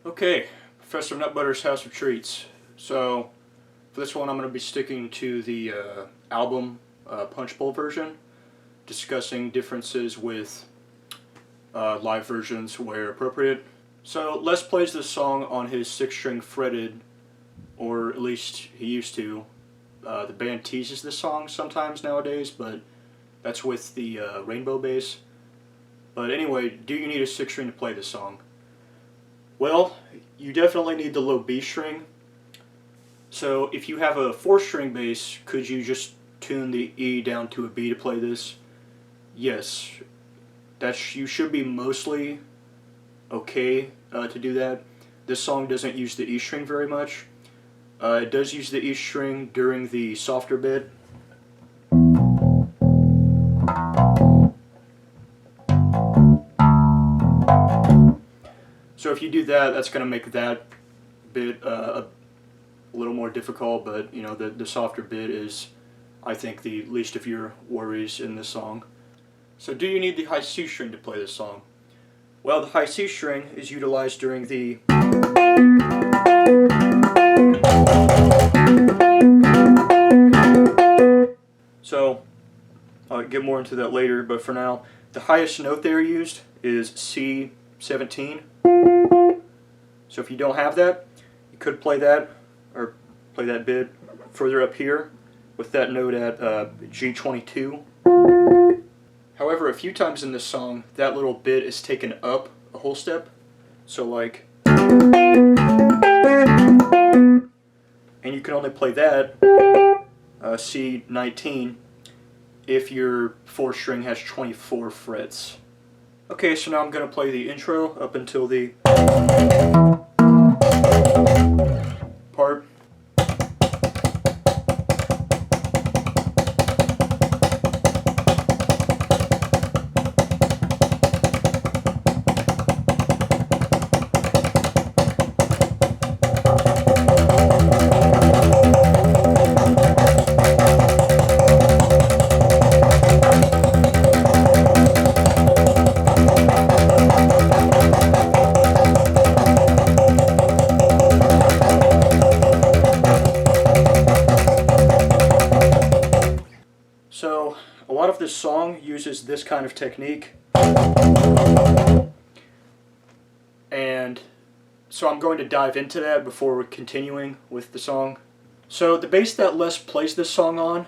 Okay, Professor Nutbutter's House of Treats. So, for this one I'm going to be sticking to the album Punch Bowl version, discussing differences with live versions where appropriate. So, Les plays this song on his 6-string fretted, or at least he used to. The band teases this song sometimes nowadays, but that's with the rainbow bass. But anyway, do you need a 6-string to play this song? Well, you definitely need the low B string. So if you have a 4-string bass, could you just tune the E down to a B to play this? Yes. You should be mostly okay to do that. This song doesn't use the E string very much. It does use the E string during the softer bit. So if you do that, that's going to make that bit a little more difficult, but you know, the softer bit is, I think, the least of your worries in this song. So do you need the high C string to play this song? Well, the high C string is utilized during the So I'll get more into that later, but for now, the highest note there used is C17. So if you don't have that, you could play that, or play that bit further up here with that note at G22. However, a few times in this song, that little bit is taken up a whole step. So like, and you can only play that, C19, if your 4-string has 24 frets. Okay, so now I'm going to play the intro up until the part. So, a lot of this song uses this kind of technique, and so I'm going to dive into that before we're continuing with the song. So the bass that Les plays this song on,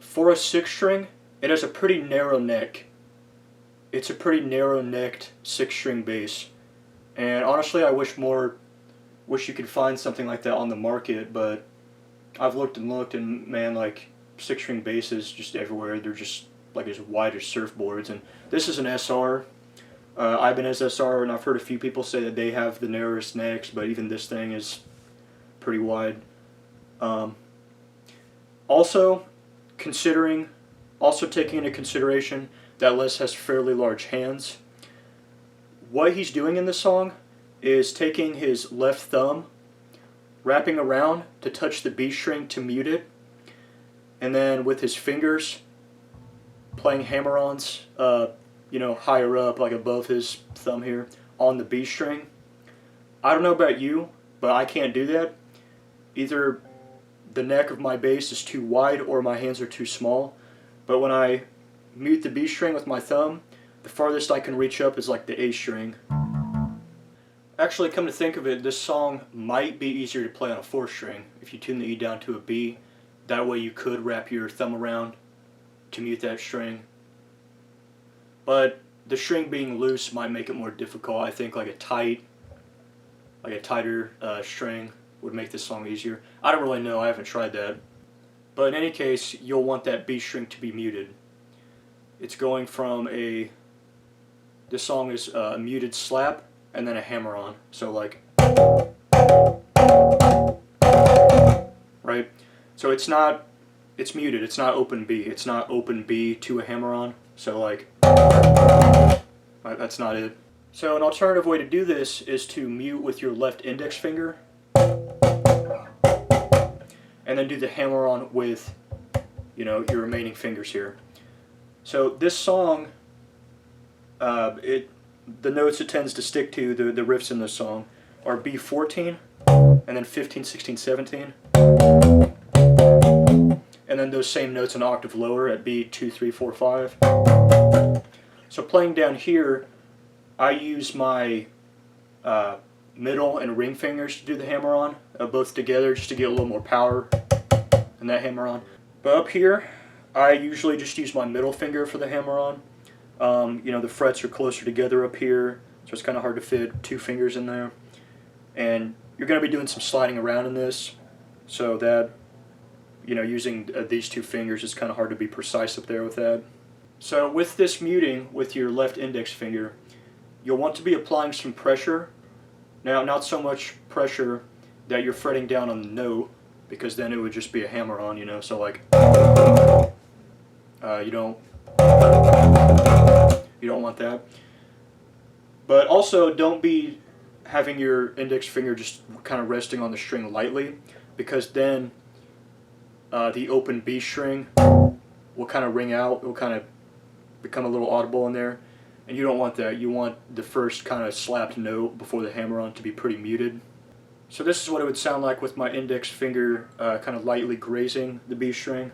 for a 6-string, it has a pretty narrow neck. It's a pretty narrow-necked 6-string bass, and honestly I wish you could find something like that on the market, but I've looked and man, like, 6-string basses just everywhere. They're just like as wide as surfboards, and this is an SR, Ibanez SR, and I've heard a few people say that they have the narrowest necks, but even this thing is pretty wide. Also taking into consideration that Les has fairly large hands, what he's doing in this song is taking his left thumb, wrapping around to touch the B string to mute it, and then with his fingers playing hammer-ons, higher up, like above his thumb here, on the B string. I don't know about you, but I can't do that. Either the neck of my bass is too wide or my hands are too small, but when I mute the B string with my thumb, the farthest I can reach up is like the A string. Actually, come to think of it, this song might be easier to play on a 4-string if you tune the E down to a B. That way you could wrap your thumb around to mute that string. But the string being loose might make it more difficult. I think like a tighter string would make this song easier. I don't really know, I haven't tried that. But in any case, you'll want that B string to be muted. It's going from this song is a muted slap and then a hammer-on. So like, right? So it's muted, it's not open B. It's not open B to a hammer-on. So like, that's not it. So an alternative way to do this is to mute with your left index finger, and then do the hammer-on with, your remaining fingers here. So this song, the notes it tends to stick to, the riffs in this song, are B14, and then 15, 16, 17. And then those same notes an octave lower at B2, 3, 4, 5. So playing down here, I use my middle and ring fingers to do the hammer-on, both together just to get a little more power in that hammer-on. But up here, I usually just use my middle finger for the hammer-on. You know, the frets are closer together up here, so it's kind of hard to fit 2 fingers in there. And you're going to be doing some sliding around in this, so that, you know, using these 2 fingers, it's kind of hard to be precise up there with that. So with this muting with your left index finger, you'll want to be applying some pressure. Now, not so much pressure that you're fretting down on the note, because then it would just be a hammer-on, you know, so like, you don't want that. But also, don't be having your index finger just kind of resting on the string lightly, because then the open B string will kind of ring out, it will kind of become a little audible in there, and you don't want that. You want the first kind of slapped note before the hammer-on to be pretty muted. So this is what it would sound like with my index finger kind of lightly grazing the B string.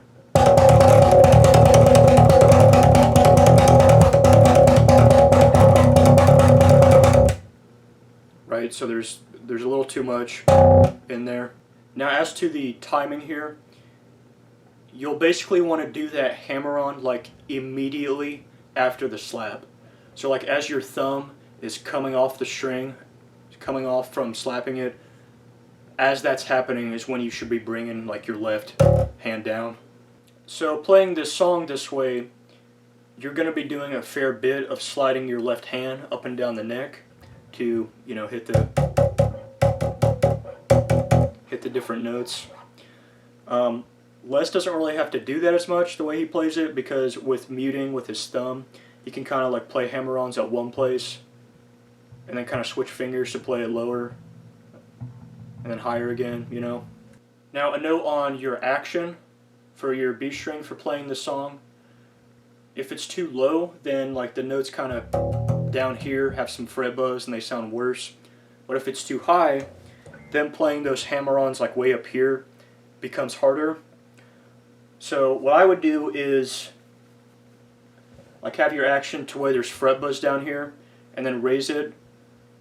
Right, so there's a little too much in there. Now as to the timing here, you'll basically want to do that hammer-on like immediately after the slap. So like as your thumb is coming off the string, coming off from slapping it, as that's happening is when you should be bringing like your left hand down. So playing this song this way, you're going to be doing a fair bit of sliding your left hand up and down the neck to, you know, hit the different notes. Les doesn't really have to do that as much the way he plays it, because with muting with his thumb, he can kind of like play hammer-ons at one place and then kind of switch fingers to play it lower and then higher again, you know. Now a note on your action for your B string for playing the song. If it's too low, then like the notes kind of down here have some fret buzz and they sound worse. But if it's too high, then playing those hammer-ons like way up here becomes harder. So what I would do is like have your action to where there's fret buzz down here, and then raise it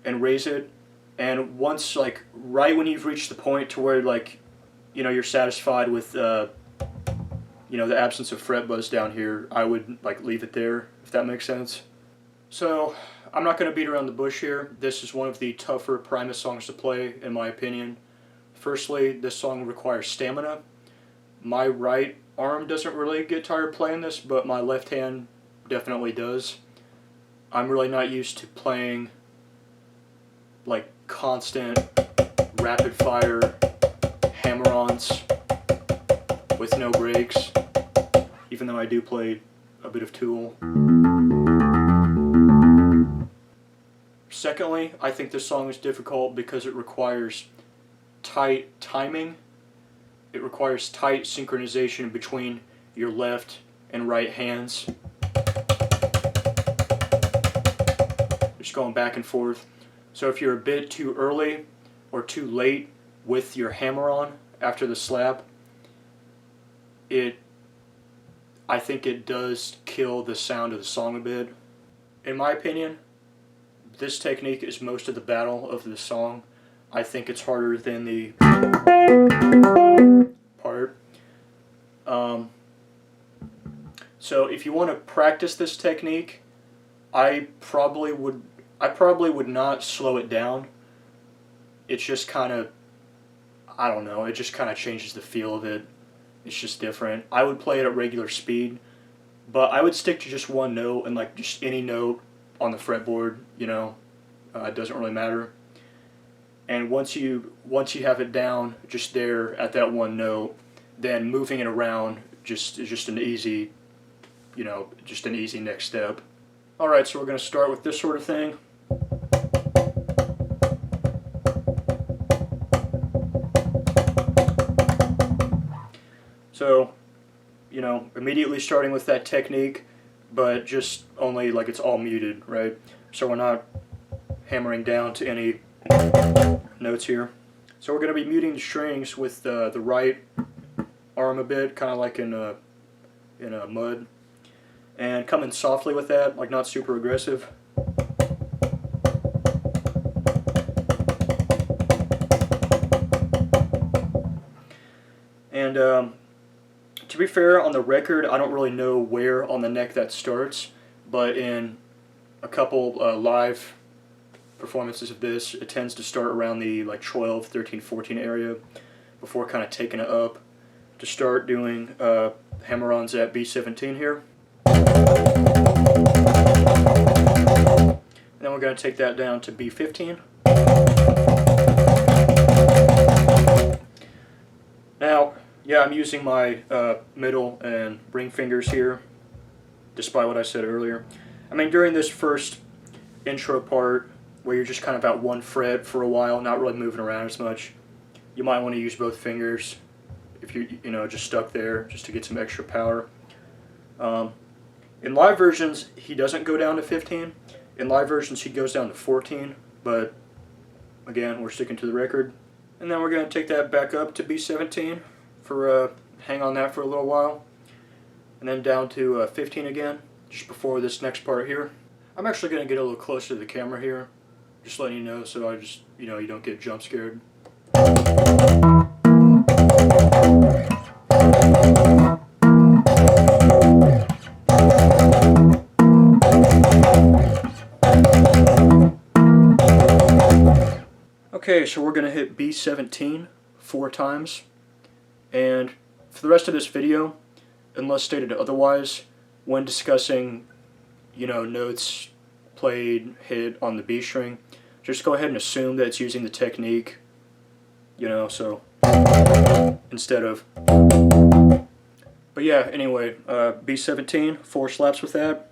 and raise it, and once like right when you've reached the point to where like, you know, you're satisfied with you know, the absence of fret buzz down here, I would like leave it there, if that makes sense. So I'm not going to beat around the bush here. This is one of the tougher Primus songs to play, in my opinion. Firstly, this song requires stamina. My right arm doesn't really get tired playing this, but my left hand definitely does. I'm really not used to playing like constant rapid fire hammer-ons with no breaks, even though I do play a bit of Tool. Secondly, I think this song is difficult because it requires tight timing. It requires tight synchronization between your left and right hands. Just going back and forth. So if you're a bit too early or too late with your hammer-on after the slap, I think it does kill the sound of the song a bit. In my opinion, this technique is most of the battle of the song. I think it's harder than the part. So if you want to practice this technique, I probably would not slow it down. It's just kind of, I don't know, it just kind of changes the feel of it. It's just different. I would play it at regular speed, but I would stick to just one note and like just any note on the fretboard, you know. It doesn't really matter. And once you have it down just there at that one note, then moving it around is just an easy, you know, just an easy next step. Alright, so we're going to start with this sort of thing. So, you know, immediately starting with that technique, but just only like it's all muted, right? so we're not hammering down to any notes here. So we're going to be muting the strings with the right arm a bit, kind of like in a mud, and coming softly with that, like not super aggressive. And to be fair, on the record, I don't really know where on the neck that starts, but in a couple live performances of this, it tends to start around the like 12, 13, 14 area before kind of taking it up to start doing hammer-ons at B17 here. And then we're going to take that down to B15. Now, yeah, I'm using my middle and ring fingers here, despite what I said earlier. I mean, during this first intro part, where you're just kind of at one fret for a while, not really moving around as much, you might want to use both fingers if you're just stuck there, just to get some extra power. In live versions, he doesn't go down to 15. In live versions, he goes down to 14, but again, we're sticking to the record. And then we're going to take that back up to B17 for hang on that for a little while, and then down to 15 again, just before this next part here. I'm actually going to get a little closer to the camera here, just letting you know, so I just, you don't get jump scared. Okay, so we're going to hit B17 4 times, and for the rest of this video, unless stated otherwise, when discussing, notes played, hit on the B string, just go ahead and assume that it's using the technique, so instead of. But yeah, anyway, B17, 4 slaps with that.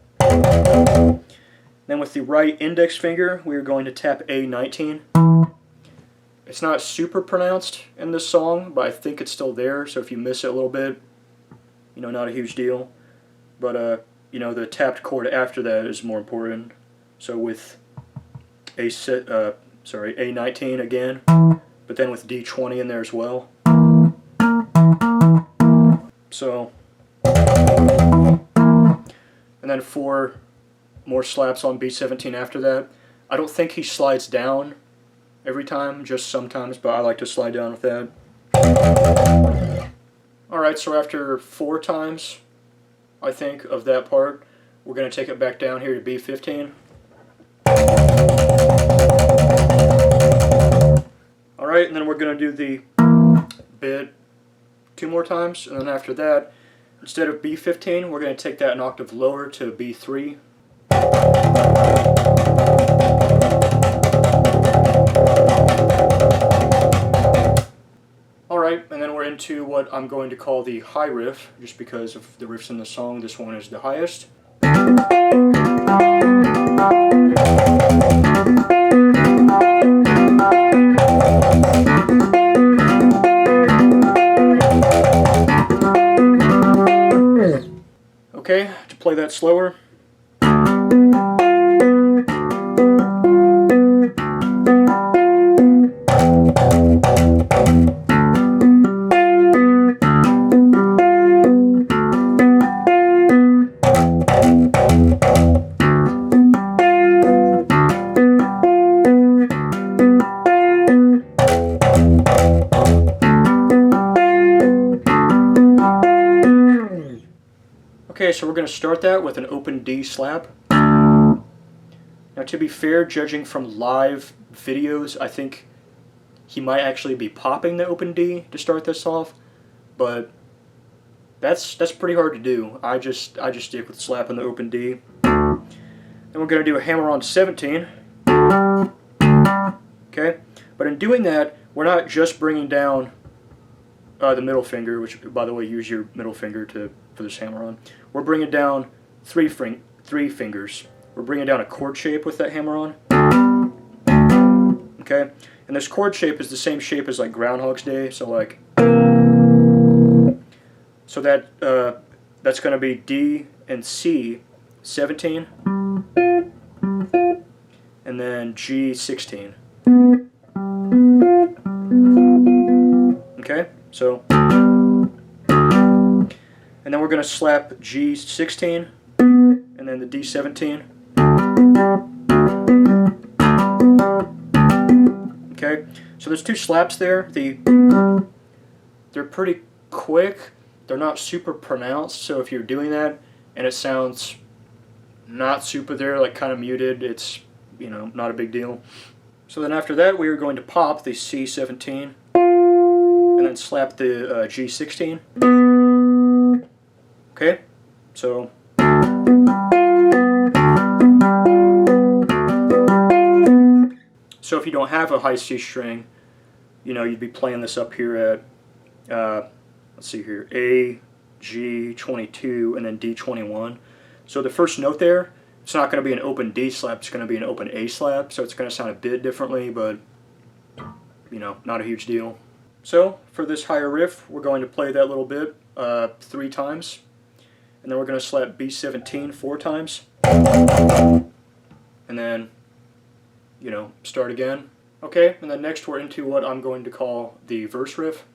Then with the right index finger, we're going to tap A19. It's not super pronounced in this song, but I think it's still there, so if you miss it a little bit, not a huge deal. But, the tapped chord after that is more important. So with A19 again, but then with D20 in there as well. So, and then 4 more slaps on B17 after that. I don't think he slides down every time, just sometimes, but I like to slide down with that. Alright, so after 4 times, I think, of that part, we're going to take it back down here to B15. Alright, and then we're going to do the bit 2 more times, and then after that, instead of B15, we're going to take that an octave lower to B3. Alright, and then we're into what I'm going to call the high riff, just because of the riffs in the song. This one is the highest. Okay, to play that slower. Okay, so we're going to start that with an open D slap. Now, to be fair, judging from live videos, I think he might actually be popping the open D to start this off, but that's pretty hard to do. I just stick with slapping the open D. Then we're going to do a hammer-on 17. Okay, but in doing that, we're not just bringing down the middle finger, which, by the way, use your middle finger for this hammer-on. We're bringing down three fingers. We're bringing down a chord shape with that hammer-on. Okay, and this chord shape is the same shape as like Groundhog's Day. So like, that's going to be D and C, 17. and then G16. Okay, so, and then we're going to slap G16 and then the D17. Okay, so there's two slaps there. They're pretty quick. They're not super pronounced, so if you're doing that and it sounds not super there, like kind of muted, it's, you know, not a big deal. So then after that we are going to pop the C17 and then slap the G16. Okay, so if you don't have a high C string, you know, you'd be playing this up here at let's see here, A, G22, and then D21. So the first note there, it's not going to be an open D slap, it's going to be an open A slap, so it's going to sound a bit differently, but, you know, not a huge deal. So for this higher riff, we're going to play that little bit 3 times, and then we're going to slap B17 4 times, and then, you know, start again. Okay, and then next we're into what I'm going to call the verse riff.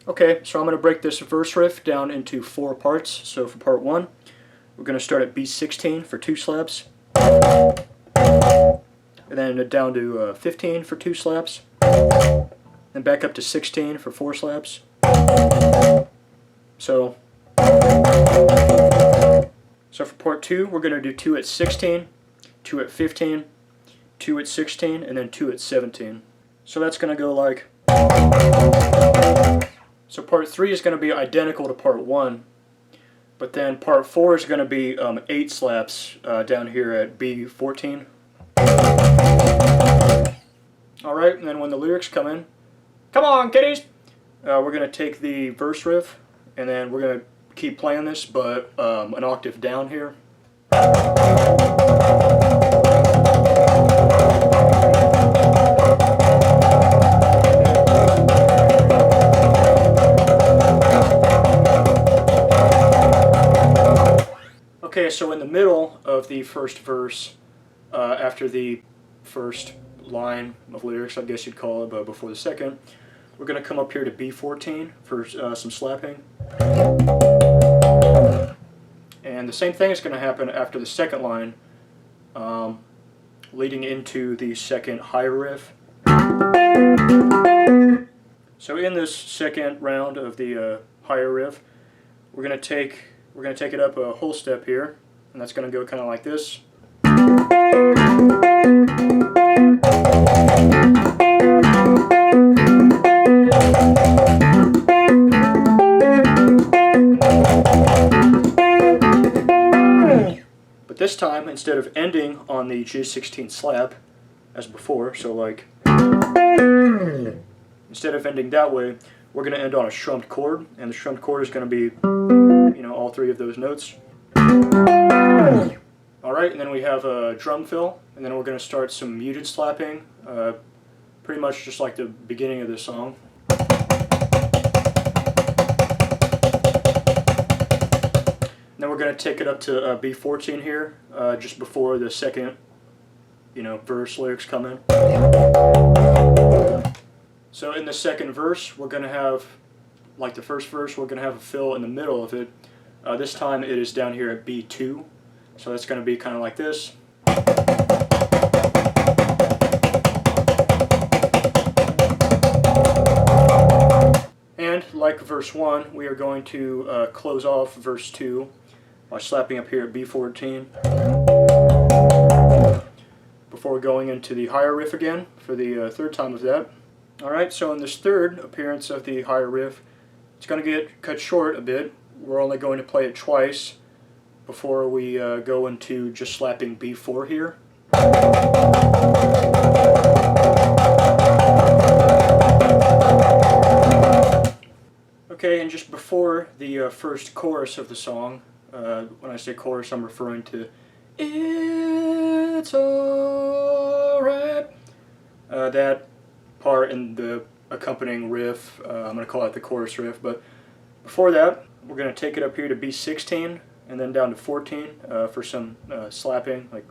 Okay, so I'm going to break this verse riff down into 4 parts. So for part 1, we're going to start at B16 for 2 slaps, and then down to 15 for 2 slaps, and back up to 16 for 4 slaps. So for part 2, we're going to do 2 at 16, 2 at 15, 2 at 16, and then 2 at 17. So that's going to go like... So part 3 is going to be identical to part 1, but then part 4 is going to be 8 slaps down here at B14. Alright, and then when the lyrics come in, come on kiddies! We're going to take the verse riff, and then we're going to keep playing this, but an octave down here. Okay, so in the middle of the first verse, after the first line of lyrics, I guess you'd call it, but before the second, we're going to come up here to B14 for some slapping. And the same thing is going to happen after the second line, leading into the second higher riff. So in this second round of the higher riff, we're going to take it up a whole step here, and that's going to go kind of like this. But this time, instead of ending on the G16 slap, as before, so like, instead of ending that way, we're going to end on a strummed chord, and the strummed chord is going to be, you know, all 3 of those notes. Alright, and then we have a drum fill, and then we're going to start some muted slapping, pretty much just like the beginning of this song. Then we're going to take it up to B14 here, just before the second, you know, verse lyrics come in. So in the second verse, we're going to have, like the first verse, we're going to have a fill in the middle of it. This time it is down here at B2, so that's going to be kind of like this. And like verse 1, we are going to close off verse 2 by slapping up here at B14 before going into the higher riff again for the third time of that. Alright, so in this third appearance of the higher riff, it's going to get cut short a bit. We're only going to play it twice before we go into just slapping B4 here. Okay, and just before the first chorus of the song, when I say chorus, I'm referring to It's Alright. that part in the accompanying riff. I'm going to call it the chorus riff, but before that, we're going to take it up here to B16 and then down to 14 for some slapping, like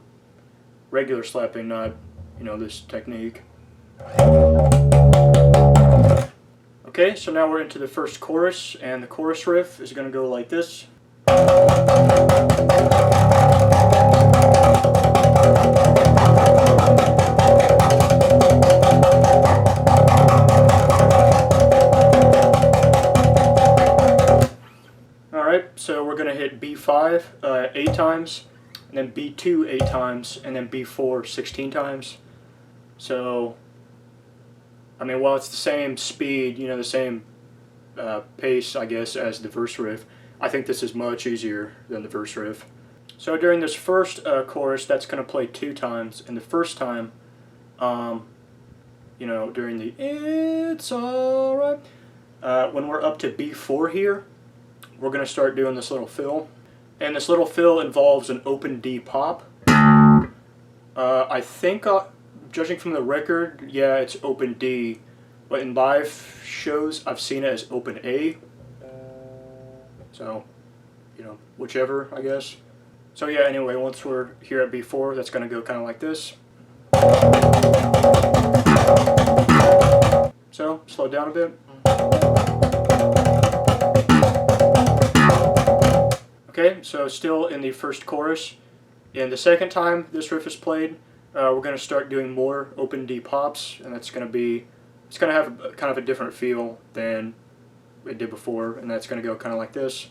regular slapping, not, you know, this technique. Okay, so now we're into the first chorus, and the chorus riff is going to go like this. Alright, so we're going to hit B5 8 times, and then B2 8 times, and then B4 16 times. So, I mean, while it's the same speed, you know, the same pace, I guess, as the verse riff, I think this is much easier than the verse riff. So during this first chorus, that's going to play 2 times, and the first time, you know, during the "It's Alright," when we're up to B4 here, we're going to start doing this little fill, and this little fill involves an open D pop. I think, judging from the record, yeah, it's open D, but in live shows, I've seen it as open A. So, you know, whichever, I guess. So yeah, anyway, once we're here at B4, that's going to go kind of like this. So, slow down a bit. Okay, so still in the first chorus. And the second time this riff is played, we're going to start doing more open D pops, and that's going to be, it's going to have kind of a different feel than it did before, and that's going to go kind of like this.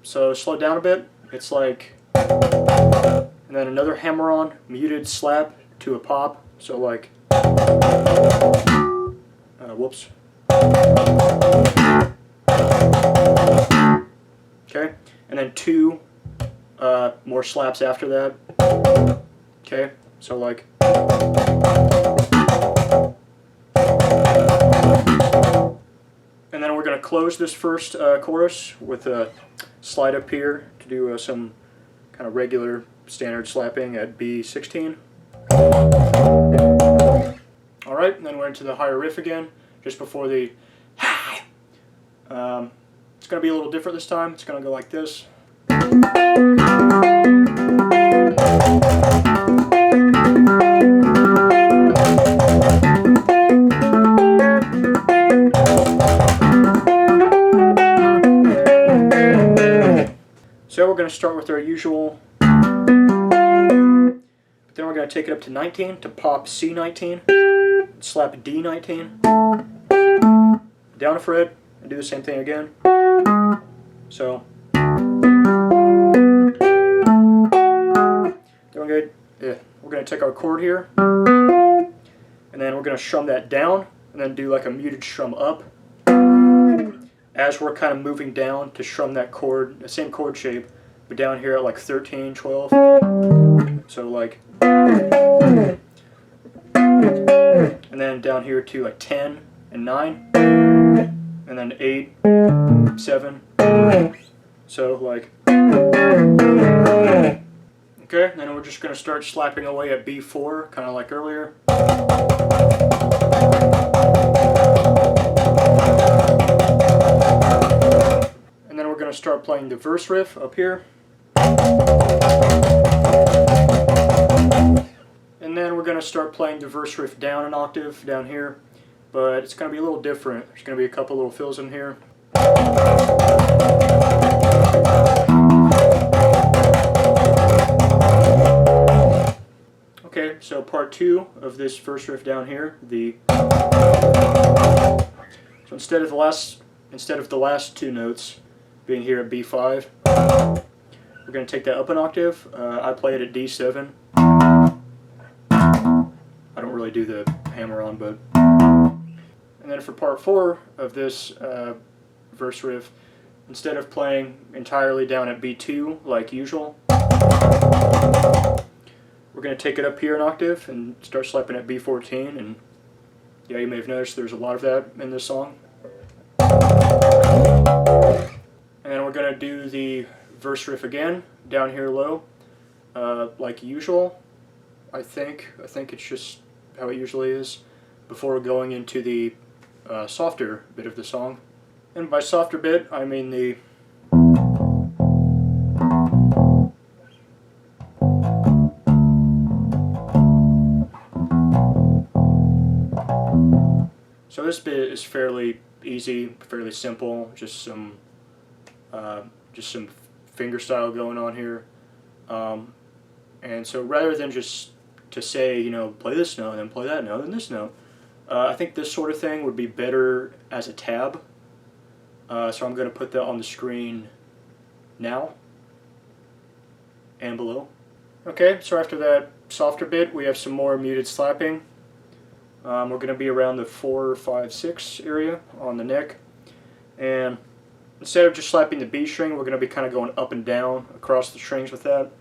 So slow down a bit, it's like, and then another hammer-on, muted slap to a pop, so like, whoops. Okay, and then 2 more slaps after that. Okay, so like, and then we're going to close this first chorus with a slide up here to do some kind of regular standard slapping at B16. Alright, and then we're into the higher riff again, just before the it's going to be a little different this time. It's going to go like this. So we're going to start with our usual, but then we're going to take it up to 19 to pop C19, slap D19, down a fret, and do the same thing again. So, doing good. Yeah, we're going to take our chord here, and then we're going to strum that down, and then do like a muted strum up, as we're kind of moving down to strum that chord, the same chord shape, but down here at like 13, 12. So like, and then down here to like 10 and 9, and then 8, 7. So like, okay, then we're just going to start slapping away at B4, kind of like earlier. And then we're going to start playing the verse riff up here. And then we're going to start playing the verse riff down an octave down here, but it's going to be a little different. There's going to be a couple little fills in here. Okay, so part 2 of this verse riff down here, so instead of the last 2 notes being here at B5, we're going to take that up an octave. I play it at D7. I don't really do the hammer on, but, and then for part 4 of this verse riff, instead of playing entirely down at B2 like usual, we're going to take it up here an octave and start slapping at B14, and yeah, you may have noticed there's a lot of that in this song. And then we're going to do the verse riff again, down here low, like usual. I think it's just how it usually is, before going into the softer bit of the song. And by softer bit, I mean the so this bit is fairly easy, fairly simple, just some finger style going on here. And so rather than just to say, you know, play this note, then play that note, and this note, I think this sort of thing would be better as a tab. So I'm going to put that on the screen now and below. Okay, so after that softer bit, we have some more muted slapping. We're going to be around the 4, 5, 6 area on the neck. And instead of just slapping the B string, we're going to be kind of going up and down across the strings with that.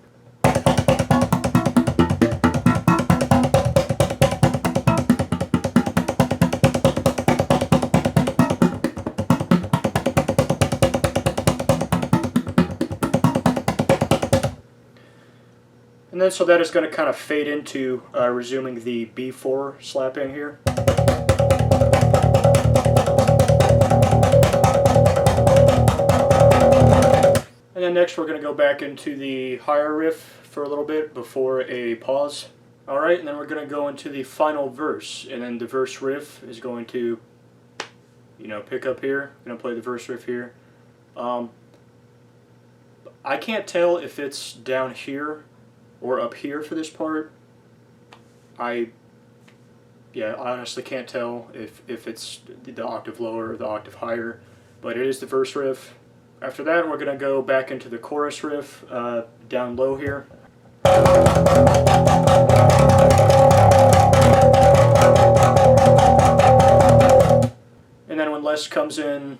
And then so that is going to kind of fade into resuming the B4 slapping here. And then next we're going to go back into the higher riff for a little bit before a pause. Alright, and then we're going to go into the final verse, and then the verse riff is going to, you know, pick up here. I'm going to play the verse riff here. I can't tell if it's down here or up here for this part. I honestly can't tell if it's the octave lower or the octave higher, but it is the verse riff. After that, we're going to go back into the chorus riff down low here. And then when Les comes in,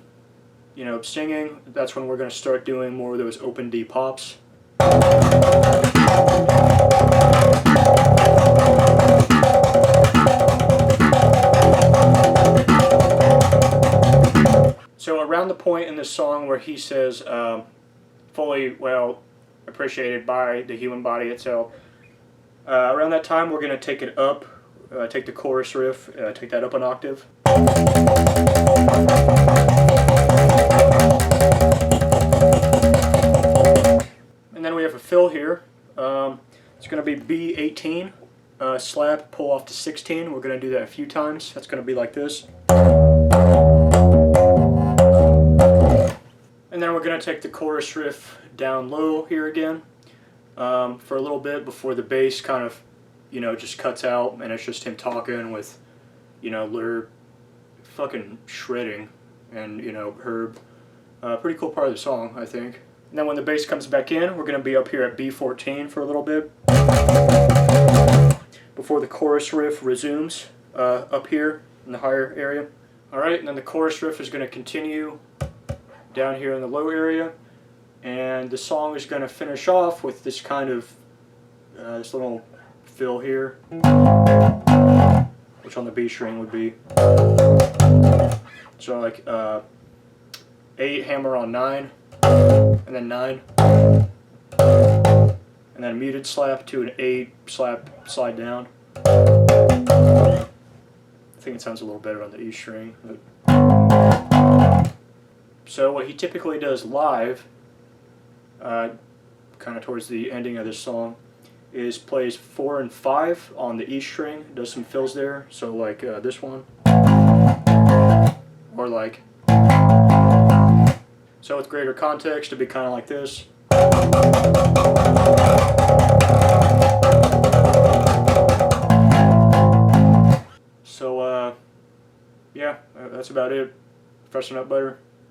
you know, singing, that's when we're going to start doing more of those open D pops. So around the point in this song where he says, fully, well, appreciated by the human body itself, around that time we're going to take it up, take the chorus riff, take that up an octave. And then we have a fill here. It's going to be B18, slap, pull off to 16. We're going to do that a few times. That's going to be like this. And then we're going to take the chorus riff down low here again for a little bit before the bass kind of, you know, just cuts out and it's just him talking with, you know, Lur fucking shredding and, you know, Herb. Pretty cool part of the song, I think. And then when the bass comes back in, we're going to be up here at B14 for a little bit before the chorus riff resumes up here in the higher area. Alright, and then the chorus riff is going to continue down here in the low area, and the song is going to finish off with this kind of this little fill here, which on the B string would be so like 8 hammer on 9, and then 9, and then a muted slap to an 8 slap slide down. I think it sounds a little better on the E string. So what he typically does live, kind of towards the ending of this song, is plays 4 and 5 on the E string, does some fills there, so like this one, or like, so with greater context it'd be kind of like this. So yeah, that's about it. Professor Nutbutter.